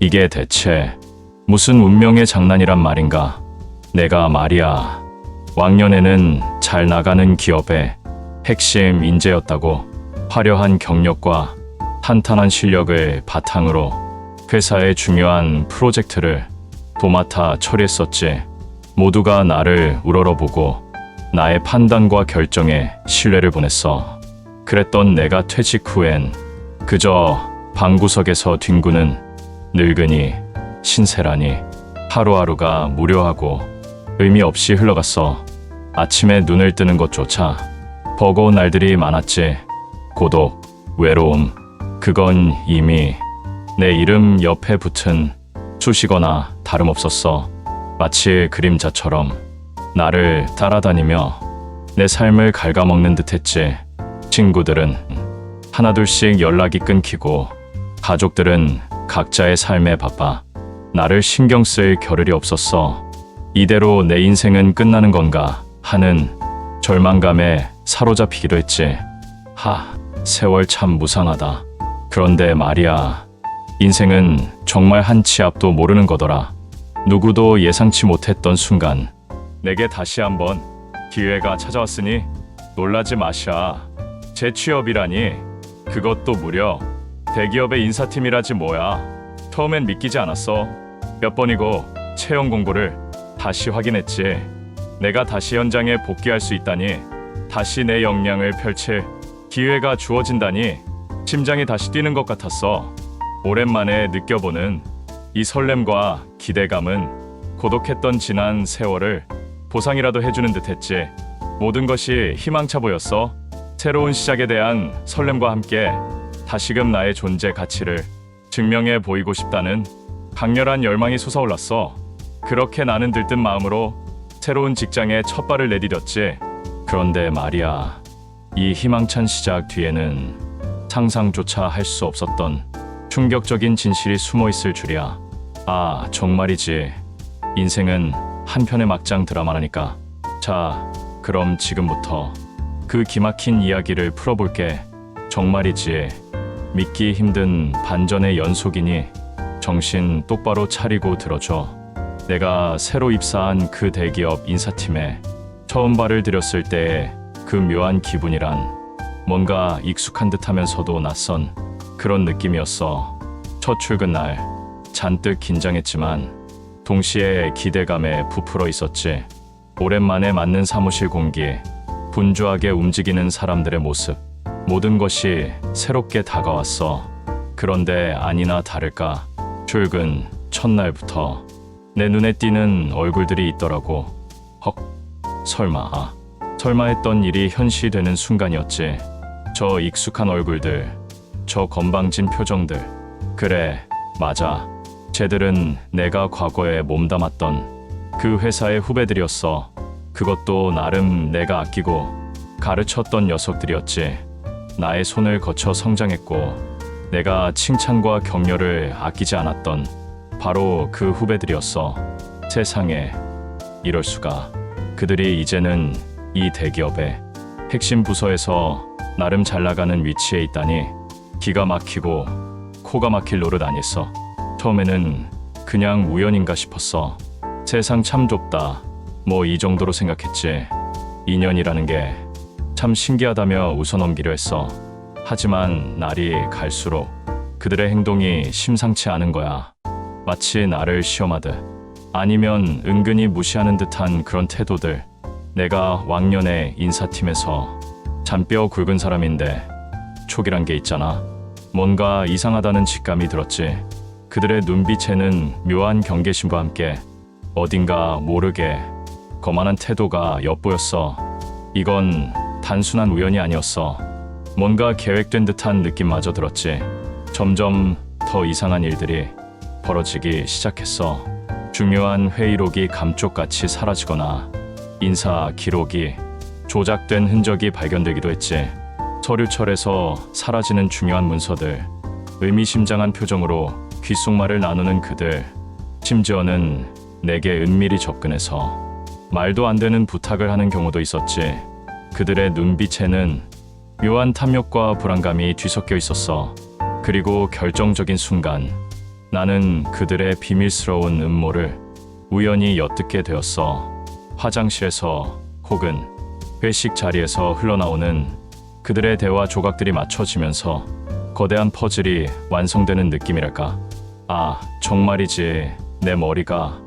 이게 대체 무슨 운명의 장난이란 말인가. 내가 말이야, 왕년에는 잘 나가는 기업의 핵심 인재였다고. 화려한 경력과 탄탄한 실력을 바탕으로 회사의 중요한 프로젝트를 도맡아 처리했었지. 모두가 나를 우러러보고 나의 판단과 결정에 신뢰를 보냈어. 그랬던 내가 퇴직 후엔 그저 방구석에서 뒹구는 늙은이, 신세라니. 하루하루가 무료하고 의미 없이 흘러갔어. 아침에 눈을 뜨는 것조차 버거운 날들이 많았지. 고독, 외로움, 그건 이미 내 이름 옆에 붙은 수식어나 다름없었어. 마치 그림자처럼 나를 따라다니며 내 삶을 갉아먹는 듯했지. 친구들은 하나둘씩 연락이 끊기고 가족들은 각자의 삶에 바빠 나를 신경 쓸 겨를이 없었어. 이대로 내 인생은 끝나는 건가 하는 절망감에 사로잡히기도 했지. 세월 참 무상하다. 그런데 말이야, 인생은 정말 한 치 앞도 모르는 거더라. 누구도 예상치 못했던 순간 내게 다시 한번 기회가 찾아왔으니 놀라지 마샤. 재취업이라니, 그것도 무려 대기업의 인사팀이라지 뭐야. 처음엔 믿기지 않았어. 몇 번이고 채용 공고를 다시 확인했지. 내가 다시 현장에 복귀할 수 있다니, 다시 내 역량을 펼칠 기회가 주어진다니 심장이 다시 뛰는 것 같았어. 오랜만에 느껴보는 이 설렘과 기대감은 고독했던 지난 세월을 보상이라도 해주는 듯했지. 모든 것이 희망차 보였어. 새로운 시작에 대한 설렘과 함께 다시금 나의 존재 가치를 증명해 보이고 싶다는 강렬한 열망이 솟아올랐어. 그렇게 나는 들뜬 마음으로 새로운 직장에 첫 발을 내디뎠지. 그런데 말이야, 이 희망찬 시작 뒤에는 상상조차 할 수 없었던 충격적인 진실이 숨어 있을 줄이야. 정말이지. 인생은 한편의 막장 드라마라니까. 자, 그럼 지금부터 그 기막힌 이야기를 풀어볼게. 정말이지. 믿기 힘든 반전의 연속이니 정신 똑바로 차리고 들어줘. 내가 새로 입사한 그 대기업 인사팀에 처음 발을 들였을 때의 그 묘한 기분이란 뭔가 익숙한 듯하면서도 낯선 그런 느낌이었어. 첫 출근 날 잔뜩 긴장했지만 동시에 기대감에 부풀어 있었지. 오랜만에 맞는 사무실 공기, 분주하게 움직이는 사람들의 모습, 모든 것이 새롭게 다가왔어. 그런데 아니나 다를까, 출근 첫날부터 내 눈에 띄는 얼굴들이 있더라고. 설마 했던 일이 현실이 되는 순간이었지. 저 익숙한 얼굴들, 저 건방진 표정들. 그래, 맞아. 쟤들은 내가 과거에 몸담았던 그 회사의 후배들이었어. 그것도 나름 내가 아끼고 가르쳤던 녀석들이었지. 나의 손을 거쳐 성장했고 내가 칭찬과 격려를 아끼지 않았던 바로 그 후배들이었어. 세상에, 이럴 수가. 그들이 이제는 이 대기업의 핵심 부서에서 나름 잘 나가는 위치에 있다니 기가 막히고 코가 막힐 노릇 아니었어. 처음에는 그냥 우연인가 싶었어. 세상 참 좁다, 뭐 이 정도로 생각했지. 인연이라는 게 참 신기하다며 웃어넘기려 했어. 하지만 날이 갈수록 그들의 행동이 심상치 않은 거야. 마치 나를 시험하듯, 아니면 은근히 무시하는 듯한 그런 태도들. 내가 왕년에 인사팀에서 잔뼈 굵은 사람인데 촉이란 게 있잖아. 뭔가 이상하다는 직감이 들었지. 그들의 눈빛에는 묘한 경계심과 함께 어딘가 모르게 거만한 태도가 엿보였어. 이건 단순한 우연이 아니었어. 뭔가 계획된 듯한 느낌마저 들었지. 점점 더 이상한 일들이 벌어지기 시작했어. 중요한 회의록이 감쪽같이 사라지거나 인사 기록이 조작된 흔적이 발견되기도 했지. 서류철에서 사라지는 중요한 문서들, 의미심장한 표정으로 귓속말을 나누는 그들, 심지어는 내게 은밀히 접근해서 말도 안 되는 부탁을 하는 경우도 있었지. 그들의 눈빛에는 묘한 탐욕과 불안감이 뒤섞여 있었어. 그리고 결정적인 순간 나는 그들의 비밀스러운 음모를 우연히 엿듣게 되었어. 화장실에서 혹은 회식 자리에서 흘러나오는 그들의 대화 조각들이 맞춰지면서 거대한 퍼즐이 완성되는 느낌이랄까. 아, 정말이지. 내 머리가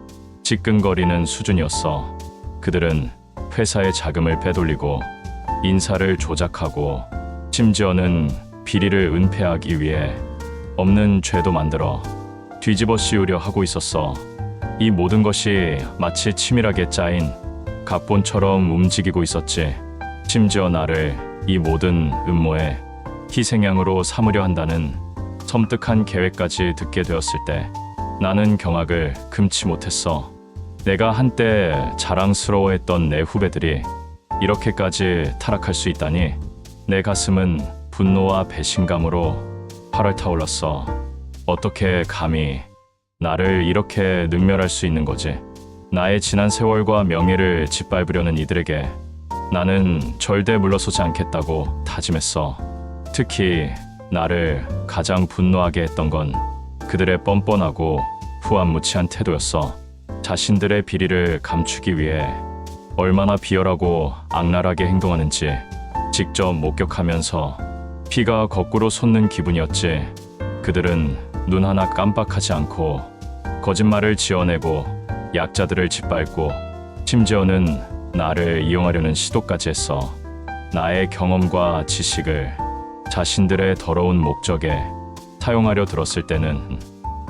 지끈거리는 수준이었어. 그들은 회사의 자금을 빼돌리고 인사를 조작하고 심지어는 비리를 은폐하기 위해 없는 죄도 만들어 뒤집어 씌우려 하고 있었어. 이 모든 것이 마치 치밀하게 짜인 각본처럼 움직이고 있었지. 심지어 나를 이 모든 음모의 희생양으로 삼으려 한다는 섬뜩한 계획까지 듣게 되었을 때 나는 경악을 금치 못했어. 내가 한때 자랑스러워했던 내 후배들이 이렇게까지 타락할 수 있다니. 내 가슴은 분노와 배신감으로 팔을 타올랐어. 어떻게 감히 나를 이렇게 능멸할 수 있는 거지? 나의 지난 세월과 명예를 짓밟으려는 이들에게 나는 절대 물러서지 않겠다고 다짐했어. 특히 나를 가장 분노하게 했던 건 그들의 뻔뻔하고 후안무치한 태도였어. 자신들의 비리를 감추기 위해 얼마나 비열하고 악랄하게 행동하는지 직접 목격하면서 피가 거꾸로 솟는 기분이었지. 그들은 눈 하나 깜빡하지 않고 거짓말을 지어내고 약자들을 짓밟고 심지어는 나를 이용하려는 시도까지 했어. 나의 경험과 지식을 자신들의 더러운 목적에 사용하려 들었을 때는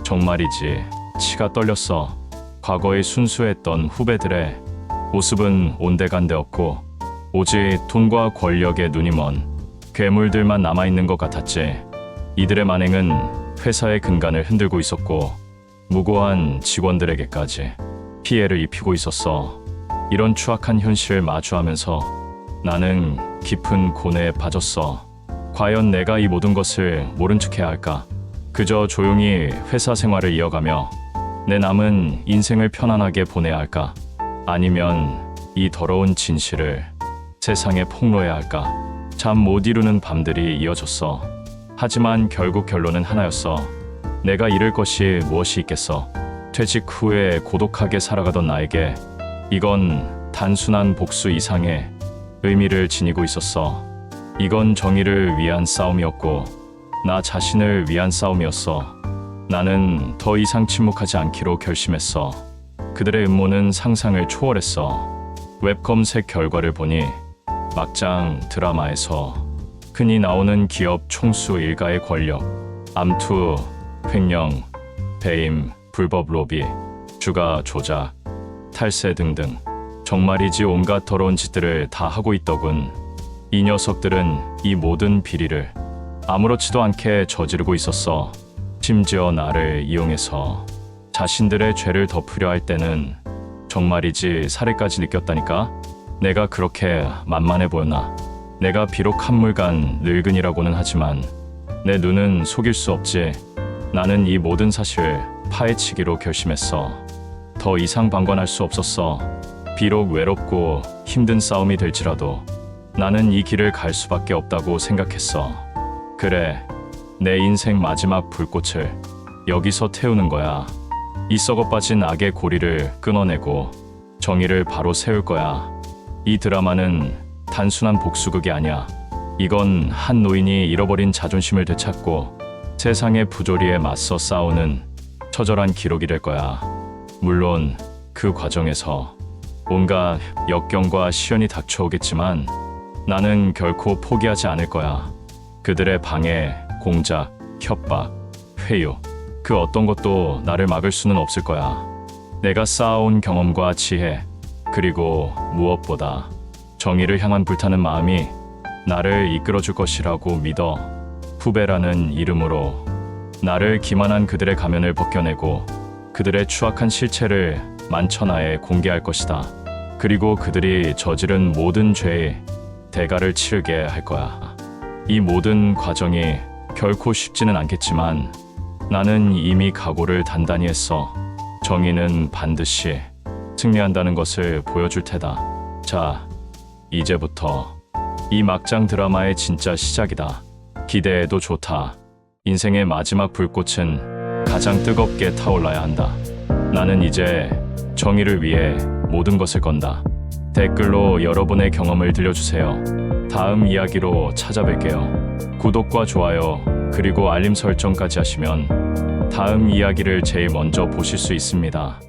정말이지 치가 떨렸어. 과거의 순수했던 후배들의 모습은 온데간데없고 오직 돈과 권력에 눈이 먼 괴물들만 남아있는 것 같았지. 이들의 만행은 회사의 근간을 흔들고 있었고 무고한 직원들에게까지 피해를 입히고 있었어. 이런 추악한 현실을 마주하면서 나는 깊은 고뇌에 빠졌어. 과연 내가 이 모든 것을 모른 척해야 할까? 그저 조용히 회사 생활을 이어가며 내 남은 인생을 편안하게 보내야 할까? 아니면 이 더러운 진실을 세상에 폭로해야 할까? 잠 못 이루는 밤들이 이어졌어. 하지만 결국 결론은 하나였어. 내가 잃을 것이 무엇이 있겠어? 퇴직 후에 고독하게 살아가던 나에게 이건 단순한 복수 이상의 의미를 지니고 있었어. 이건 정의를 위한 싸움이었고 나 자신을 위한 싸움이었어. 나는 더 이상 침묵하지 않기로 결심했어. 그들의 음모는 상상을 초월했어. 웹 검색 결과를 보니 막장 드라마에서 흔히 나오는 기업 총수 일가의 권력, 암투, 횡령, 배임, 불법 로비, 주가 조작, 탈세 등등 정말이지 온갖 더러운 짓들을 다 하고 있더군. 이 녀석들은 이 모든 비리를 아무렇지도 않게 저지르고 있었어. 심지어 나를 이용해서 자신들의 죄를 덮으려 할 때는 정말이지 살해까지 느꼈다니까. 내가 그렇게 만만해 보였나? 내가 비록 한물간 늙은이라고는 하지만 내 눈은 속일 수 없지. 나는 이 모든 사실을 파헤치기로 결심했어. 더 이상 방관할 수 없었어. 비록 외롭고 힘든 싸움이 될지라도 나는 이 길을 갈 수밖에 없다고 생각했어. 그래, 내 인생 마지막 불꽃을 여기서 태우는 거야. 이 썩어빠진 악의 고리를 끊어내고 정의를 바로 세울 거야. 이 드라마는 단순한 복수극이 아니야. 이건 한 노인이 잃어버린 자존심을 되찾고 세상의 부조리에 맞서 싸우는 처절한 기록이 될 거야. 물론 그 과정에서 온갖 역경과 시련이 닥쳐오겠지만 나는 결코 포기하지 않을 거야. 그들의 방해, 공작, 협박, 회유, 그 어떤 것도 나를 막을 수는 없을 거야. 내가 쌓아온 경험과 지혜, 그리고 무엇보다 정의를 향한 불타는 마음이 나를 이끌어줄 것이라고 믿어. 후배라는 이름으로 나를 기만한 그들의 가면을 벗겨내고 그들의 추악한 실체를 만천하에 공개할 것이다. 그리고 그들이 저지른 모든 죄의 대가를 치르게 할 거야. 이 모든 과정이 결코 쉽지는 않겠지만 나는 이미 각오를 단단히 했어. 정의는 반드시 승리한다는 것을 보여줄 테다. 자, 이제부터 이 막장 드라마의 진짜 시작이다. 기대해도 좋다. 인생의 마지막 불꽃은 가장 뜨겁게 타올라야 한다. 나는 이제 정의를 위해 모든 것을 건다. 댓글로 여러분의 경험을 들려주세요. 다음 이야기로 찾아뵐게요. 구독과 좋아요, 그리고 알림 설정까지 하시면 다음 이야기를 제일 먼저 보실 수 있습니다.